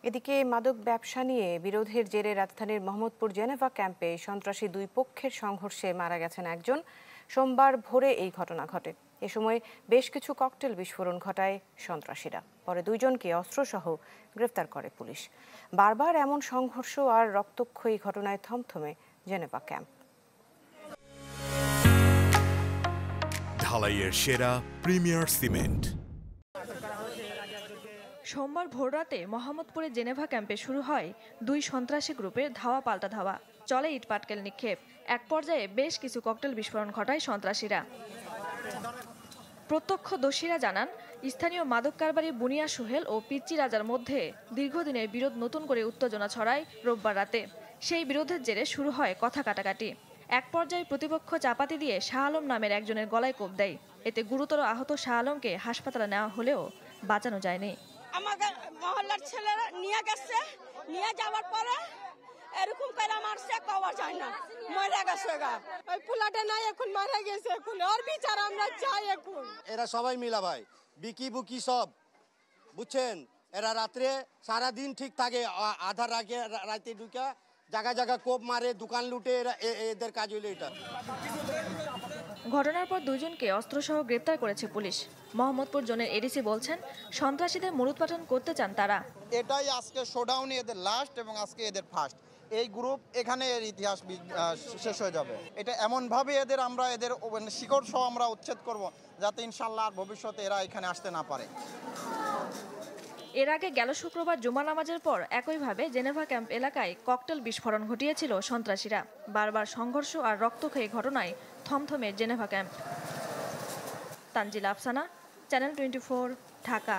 এদিকে মাদক ব্যবসা নিয়ে বিরোধের জেরে রাজধানীর মোহাম্মদপুর জেনেভা ক্যাম্পে সন্ত্রাসী দুই পক্ষের সংঘর্ষে মারা গেছেন একজন। সোমবার ভোরে এই ঘটনা ঘটে। এ সময় বেশ কিছু ককটেল বিস্ফোরণ ঘটায় সন্ত্রাসীরা। পরে দুইজনকে অস্ত্রসহ গ্রেফতার করে পুলিশ। বারবার এমন সংঘর্ষ আর রক্তক্ষয়ী ঘটনায় থমথমে জেনেভা ক্যাম্প। ঢালাইয়ের সেরা প্রিমিয়ার সিমেন্ট। সোমবার ভোররাতে মোহাম্মদপুরে জেনেভা ক্যাম্পে শুরু হয় দুই সন্ত্রাসী গ্রুপের ধাওয়া পাল্টা ধাওয়া। চলে ইটপাটকেল নিক্ষেপ। এক পর্যায়ে বেশ কিছু ককটেল বিস্ফোরণ ঘটায় সন্ত্রাসীরা। প্রত্যক্ষদর্শীরা জানান, স্থানীয় মাদক কারবারি বুনিয়া সোহেল ও পিচ্চি রাজার মধ্যে দীর্ঘদিনের বিরোধ নতুন করে উত্তেজনা ছড়ায় রোববার রাতে। সেই বিরোধের জেরে শুরু হয় কথা কাটাকাটি। এক পর্যায়ে প্রতিপক্ষ চাপাতি দিয়ে শাহ আলম নামের একজনের গলায় কোপ দেয়। এতে গুরুতর আহত শাহ আলমকে হাসপাতালে নেওয়া হলেও বাঁচানো যায়নি। আমাকে মহল্লার ছেলেরা নিয়ে গেছে, নিয়ে যাওয়ার পরে এরকম করে মারছে, কওয়া যায় না, মরে গেছে গা। ওই পুলাটা নাই, এখন মারা গেছে, এখন ওর বিচার আমরা চাই। এখন এরা সবাই মিলা ভাই, বিকি বুকি সব, বুঝছেন? এরা রাত্রে সারা দিন ঠিক থাকে, আধার আগে রাতে ঢুকা জায়গা জায়গা কোপ মারে, দোকান লুটে, এদের কাজ হইলো এটা। ঘটনার পর দুজনকে অস্ত্রসহ গ্রেপ্তার করেছে পুলিশ। মোহাম্মদপুর জোনের এডিসি বলছেন, সন্ত্রাসীদের মূলোৎপাটন করতে চান তারা। এটাই আজকে শোডাউনে এদের লাস্ট এবং আজকে এদের ফার্স্ট। এই গ্রুপ এখানে এর ইতিহাস শেষ হয়ে যাবে। এটা এমনভাবে আমরা এদের শিকড় সহ আমরা উচ্ছেদ করব, যাতে ইনশাল্লাহ আর ভবিষ্যতে এরা এখানে আসতে না পারে। এর আগে গেল শুক্রবার জুমা নামাজের পর একইভাবে জেনেভা ক্যাম্প এলাকায় ককটেল বিস্ফোরণ ঘটিয়েছিল সন্ত্রাসীরা। বারবার সংঘর্ষ আর রক্তক্ষয়ী ঘটনায় থমথমে Geneva camp. Tanzila Afsana, channel 24, Dhaka.